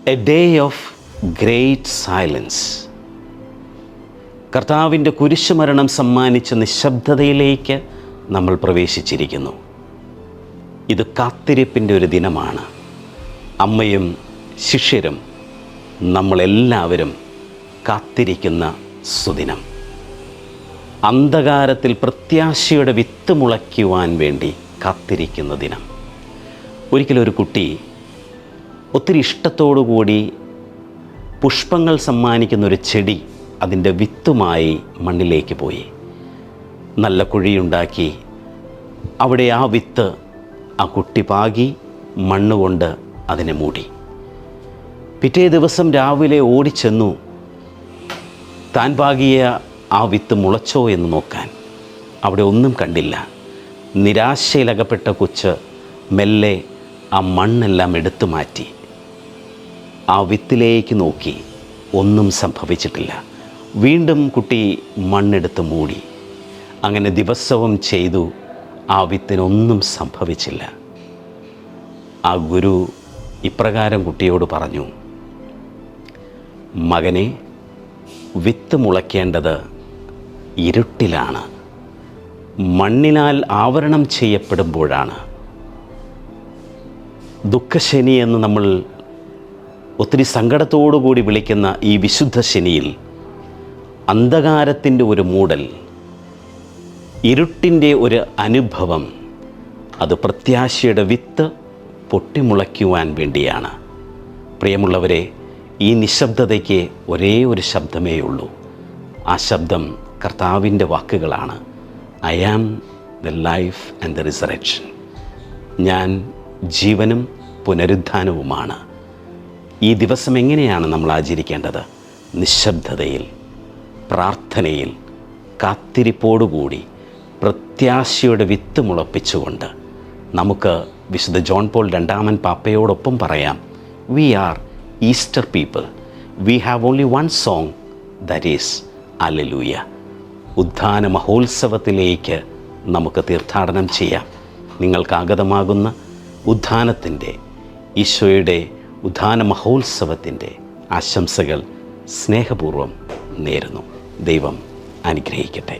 A day of great silence. കർത്താവിൻ്റെ കുരിശുമരണം സമ്മാനിച്ച നിശബ്ദതയിലേക്ക് നമ്മൾ പ്രവേശിച്ചിരിക്കുന്നു. ഇത് കാത്തിരിപ്പിൻ്റെ ഒരു ദിനമാണ്. അമ്മയും ശിഷ്യരും നമ്മളെല്ലാവരും കാത്തിരിക്കുന്ന സുദിനം. അന്ധകാരത്തിൽ പ്രത്യാശയുടെ വിത്ത് മുളയ്ക്കുവാൻ വേണ്ടി കാത്തിരിക്കുന്ന ദിനം. ഒരിക്കലൊരു കുട്ടി ഒത്തിരി ഇഷ്ടത്തോടുകൂടി പുഷ്പങ്ങൾ സമ്മാനിക്കുന്നൊരു ചെടി അതിൻ്റെ വിത്തുമായി മണ്ണിലേക്ക് പോയി. നല്ല കുഴിയുണ്ടാക്കി അവിടെ ആ വിത്ത് ആ കുട്ടി പാകി മണ്ണുകൊണ്ട് അതിനെ മൂടി. പിറ്റേ ദിവസം രാവിലെ ഓടിച്ചെന്നു താൻ പാകിയ ആ വിത്ത് മുളച്ചോ എന്ന് നോക്കാൻ. അവിടെ ഒന്നും കണ്ടില്ല. നിരാശയിലകപ്പെട്ട കൊച്ച് മെല്ലെ ആ മണ്ണെല്ലാം എടുത്തു മാറ്റി. ആ വിത്തിലേക്ക് നോക്കി, ഒന്നും സംഭവിച്ചിട്ടില്ല. വീണ്ടും കുട്ടി മണ്ണെടുത്ത് മൂടി. അങ്ങനെ ദിവസവും ചെയ്തു. ആ വിത്തിനൊന്നും സംഭവിച്ചില്ല. ആ ഗുരു ഇപ്രകാരം കുട്ടിയോട് പറഞ്ഞു, മകനെ, വിത്ത് മുളയ്ക്കേണ്ടത് ഇരുട്ടിലാണ്, മണ്ണിനാൽ ആവരണം ചെയ്യപ്പെടുമ്പോഴാണ്. ദുഃഖശനി എന്ന് നമ്മൾ ഒത്തിരി സങ്കടത്തോടുകൂടി വിളിക്കുന്ന ഈ വിശുദ്ധ ശനിയിൽ അന്ധകാരത്തിൻ്റെ ഒരു മൂടൽ, ഇരുട്ടിൻ്റെ ഒരു അനുഭവം, അത് പ്രത്യാശയുടെ വിത്ത് പൊട്ടിമുളയ്ക്കുവാൻ വേണ്ടിയാണ്. പ്രിയമുള്ളവരെ, ഈ നിശബ്ദതയ്ക്ക് ഒരേ ഒരു ശബ്ദമേ ഉള്ളൂ. ആ ശബ്ദം കർത്താവിൻ്റെ വാക്കുകളാണ്. I am the life and the resurrection. ഞാൻ ജീവനും പുനരുദ്ധാനവുമാണ്. ഈ ദിവസം എങ്ങനെയാണ് നമ്മൾ ആചരിക്കേണ്ടത്? നിശബ്ദതയിൽ, പ്രാർത്ഥനയിൽ, കാത്തിരിപ്പോടുകൂടി പ്രത്യാശയുടെ വിത്ത് മുളപ്പിച്ചുകൊണ്ട് നമുക്ക് വിശുദ്ധ ജോൺ പോൾ രണ്ടാമൻ പാപ്പയോടൊപ്പം പറയാം, we are Easter people. We have only one song, that is hallelujah. ഉദ്ധാന മഹോത്സവത്തിലേക്ക് നമുക്ക് തീർത്ഥാടനം ചെയ്യാം. നിങ്ങൾക്കാഗതമാകുന്ന ഉദ്ധാനത്തിൻ്റെ, ഈശോയുടെ ഉദ്ധാന മഹോത്സവത്തിൻ്റെ ആശംസകൾ സ്നേഹപൂർവ്വം നേരുന്നു. ദൈവം അനുഗ്രഹിക്കട്ടെ.